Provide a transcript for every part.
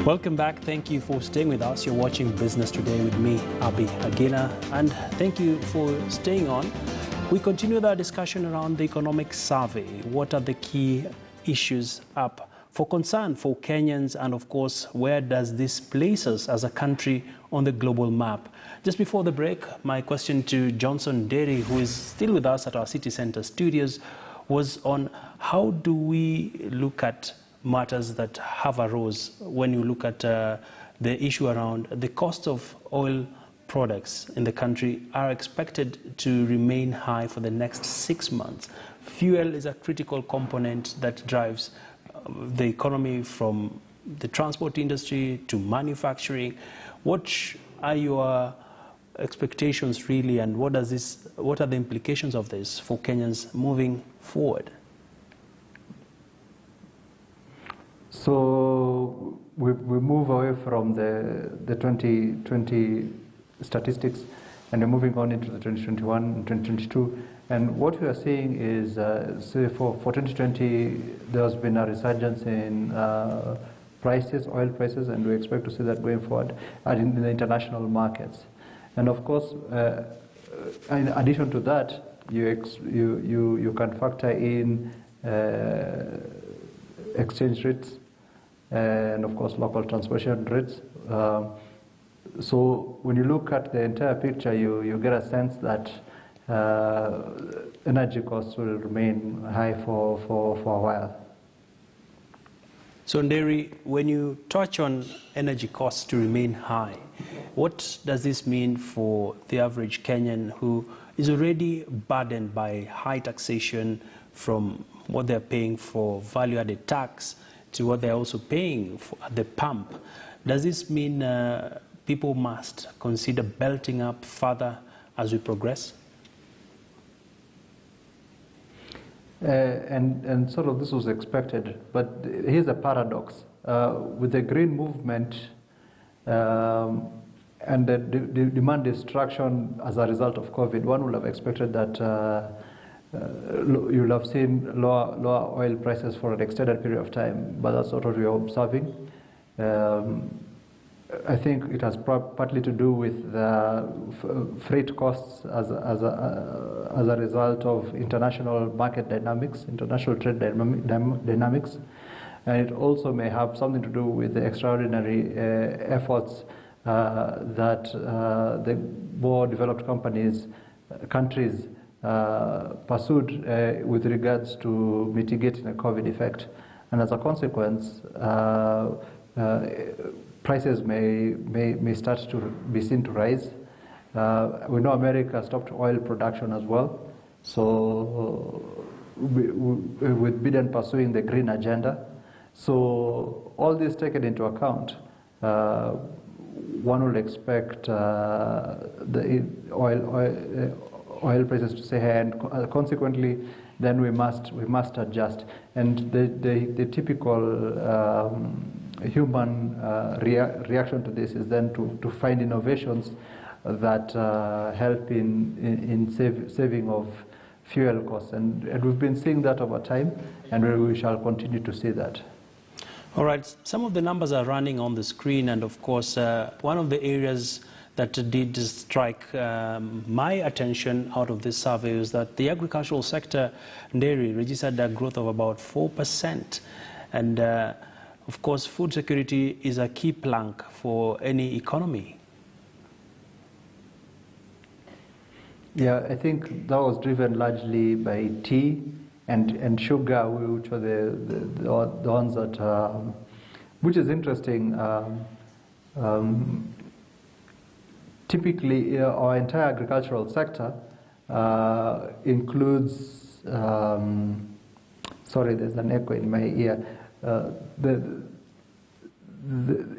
Welcome back. Thank you for staying with us. You're watching Business Today with me, Abi Agina, and thank you for staying on. We continue with our discussion around the economic survey. What are the key issues up for concern for Kenyans, and of course, where does this place us as a country on the global map? Just before the break, my question to Johnson Nderi, who is still with us at our City Center studios, was on how do we look at matters that have arose when you look at the issue around the cost of oil products in the country are expected to remain high for the next 6 months. Fuel is a critical component that drives the economy, from the transport industry to manufacturing. What are your expectations really, and what are the implications of this for Kenyans moving forward? So we move away from the 2020 statistics, and we're moving on into the 2021 and 2022. And what we are seeing is, say for 2020, there has been a resurgence in prices, oil prices, and we expect to see that going forward in the international markets. And of course, in addition to that, you can factor in exchange rates, and of course local transportation rates. So when you look at the entire picture, you get a sense that energy costs will remain high for a while. So Nderi, when you touch on energy costs to remain high, what does this mean for the average Kenyan who is already burdened by high taxation, from what they're paying for value-added tax to what they're also paying at the pump? Does this mean people must consider belting up further as we progress? And sort of this was expected, but here's a paradox. With the green movement and the demand destruction as a result of COVID, one would have expected that you'll have seen lower oil prices for an extended period of time, but that's not what we are observing. I think it has partly to do with the freight costs as a result of international market dynamics, international trade dynamics, and it also may have something to do with the extraordinary efforts that the more developed countries pursued with regards to mitigating the COVID effect. And as a consequence, prices may start to be seen to rise. We know America stopped oil production as well. So with Biden pursuing the green agenda. So all this taken into account, one would expect the oil prices to stay high, and consequently, then we must adjust. And the typical human reaction to this is then to find innovations that help in saving of fuel costs, and we've been seeing that over time, and we shall continue to see that. All right, some of the numbers are running on the screen, and of course, one of the areas that did strike my attention out of this survey is that the agricultural sector, Nderi, registered a growth of about 4%. And of course, food security is a key plank for any economy. Yeah, I think that was driven largely by tea and sugar, which were the ones that, which is interesting. Typically, our entire agricultural sector includes, sorry, there's an echo in my ear.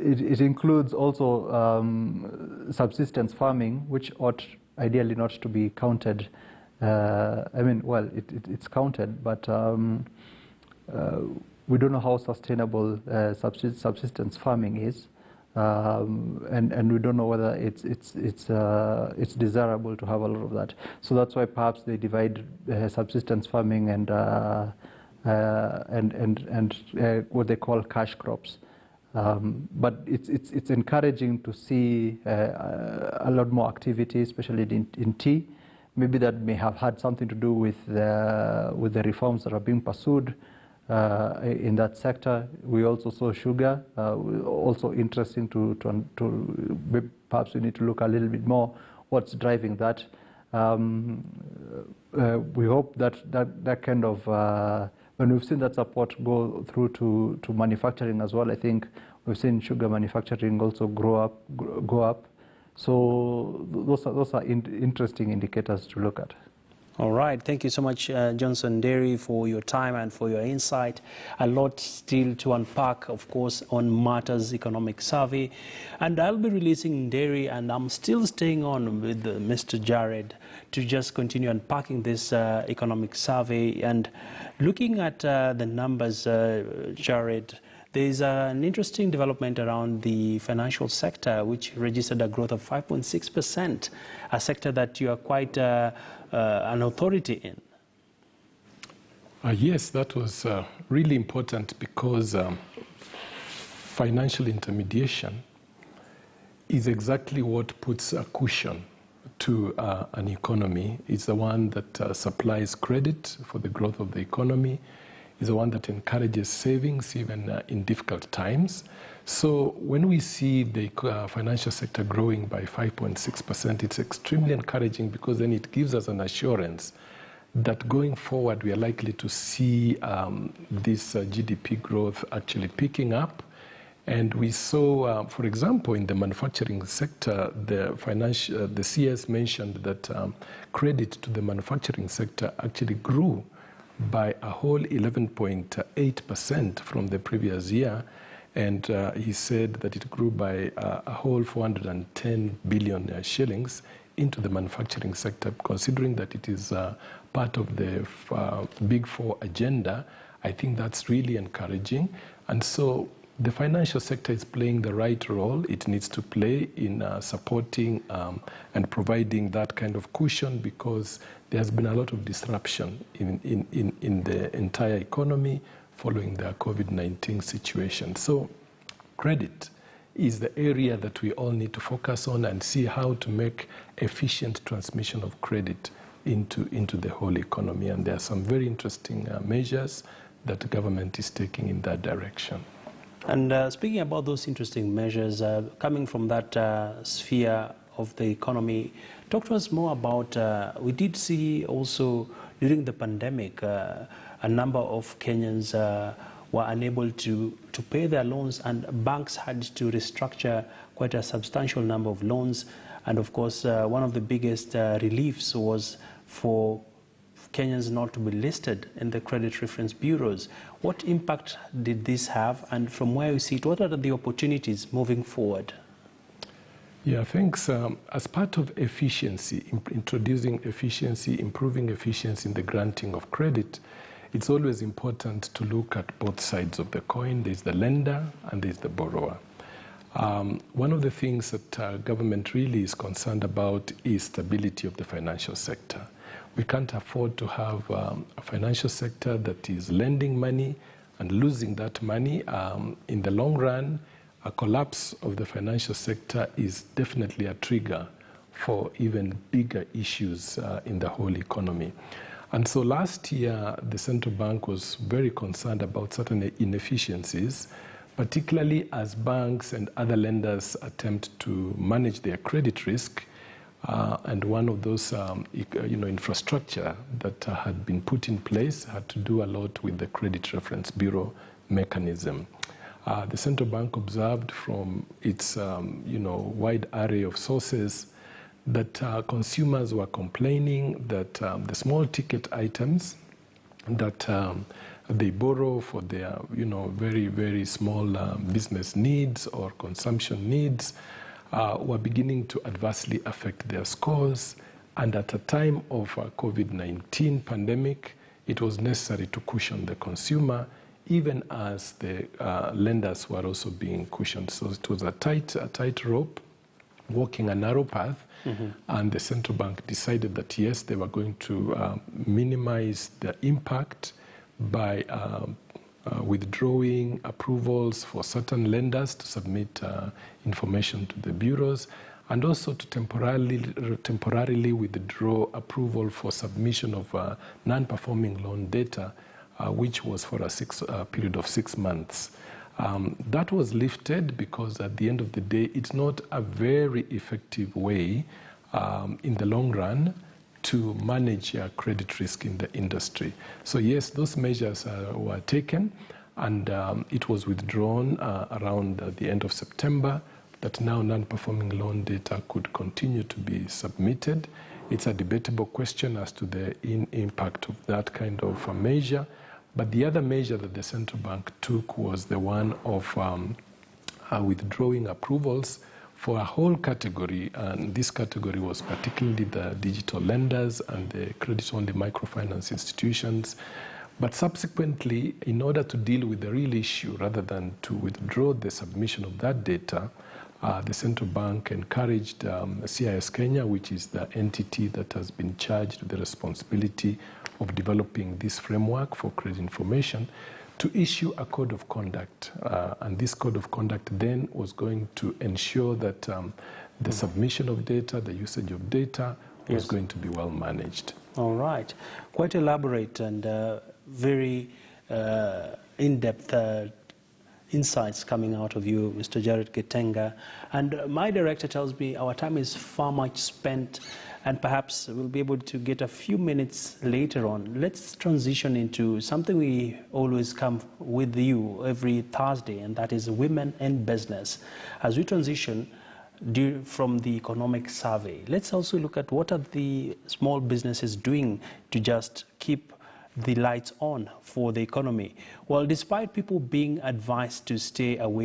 It includes also subsistence farming, which ought ideally not to be counted. I mean, well, it's counted, but we don't know how sustainable subsistence farming is. And we don't know whether it's desirable to have a lot of that. So that's why perhaps they divide subsistence farming and what they call cash crops. But it's encouraging to see a lot more activity, especially in tea. Maybe that may have had something to do with the reforms that are being pursued in that sector. We also saw sugar, also interesting to perhaps we need to look a little bit more what's driving that. We hope that kind of, when we've seen that support go through to manufacturing as well, I think we've seen sugar manufacturing also go up. So those are interesting indicators to look at. All right. Thank you so much, Johnson Nderi, for your time and for your insight. A lot still to unpack, of course, on matters economic survey. And I'll be releasing Nderi, and I'm still staying on with Mr. Jared to just continue unpacking this economic survey and looking at the numbers, Jared. There's an interesting development around the financial sector, which registered a growth of 5.6%, a sector that you are quite an authority in. Yes, that was really important because financial intermediation is exactly what puts a cushion to an economy. It's the one that supplies credit for the growth of the economy, is the one that encourages savings even in difficult times. So when we see the financial sector growing by 5.6%, it's extremely encouraging because then it gives us an assurance that going forward we are likely to see this GDP growth actually picking up. And we saw, for example, in the manufacturing sector, the CS mentioned that credit to the manufacturing sector actually grew by a whole 11.8% from the previous year. And he said that it grew by a whole 410 billion shillings into the manufacturing sector. Considering that it is part of the Big Four agenda, I think that's really encouraging. And so the financial sector is playing the right role it needs to play in supporting and providing that kind of cushion, because there has been a lot of disruption in the entire economy following the COVID-19 situation. So credit is the area that we all need to focus on and see how to make efficient transmission of credit into the whole economy. And there are some very interesting measures that the government is taking in that direction. And speaking about those interesting measures, coming from that sphere of the economy, talk to us more about, we did see also during the pandemic, a number of Kenyans were unable to pay their loans, and banks had to restructure quite a substantial number of loans. And of course, one of the biggest reliefs was for Kenyans not to be listed in the credit reference bureaus. What impact did this have, and from where you see it, what are the opportunities moving forward? Yeah, thanks. As part of efficiency, introducing efficiency, improving efficiency in the granting of credit, it's always important to look at both sides of the coin. There's the lender and there's the borrower. One of the things that government really is concerned about is stability of the financial sector. We can't afford to have a financial sector that is lending money and losing that money. In the long run, a collapse of the financial sector is definitely a trigger for even bigger issues in the whole economy. And so last year, the central bank was very concerned about certain inefficiencies, particularly as banks and other lenders attempt to manage their credit risk. And one of those infrastructure that had been put in place had to do a lot with the credit reference bureau mechanism. The central bank observed from its wide array of sources that consumers were complaining that the small ticket items that they borrow for their very, very small business needs or consumption needs were beginning to adversely affect their scores. And at a time of COVID-19 pandemic, it was necessary to cushion the consumer, even as the lenders were also being cushioned. So it was a tight rope, walking a narrow path. Mm-hmm. And the central bank decided that, yes, they were going to minimize the impact by withdrawing approvals for certain lenders to submit information to the bureaus, and also to temporarily withdraw approval for submission of non-performing loan data, which was for a period of 6 months. That was lifted because at the end of the day, it's not a very effective way in the long run to manage credit risk in the industry. So yes, those measures were taken, and it was withdrawn around the end of September, that now non-performing loan data could continue to be submitted. It's a debatable question as to the impact of that kind of a measure. But the other measure that the central bank took was the one of withdrawing approvals for a whole category, and this category was particularly the digital lenders and the credit-only microfinance institutions. But subsequently, in order to deal with the real issue, rather than to withdraw the submission of that data, the central bank encouraged CIS Kenya, which is the entity that has been charged with the responsibility of developing this framework for credit information, to issue a code of conduct. And this code of conduct then was going to ensure that the submission of data, the usage of data, was going to be well managed. All right. Quite elaborate and very in-depth insights coming out of you, Mr. Jared Getenga. And my director tells me our time is far much spent, and perhaps we'll be able to get a few minutes later on. Let's transition into something we always come with you every Thursday, and that is women in business. As we transition from the economic survey, let's also look at what are the small businesses doing to just keep the lights on for the economy. Well, despite people being advised to stay away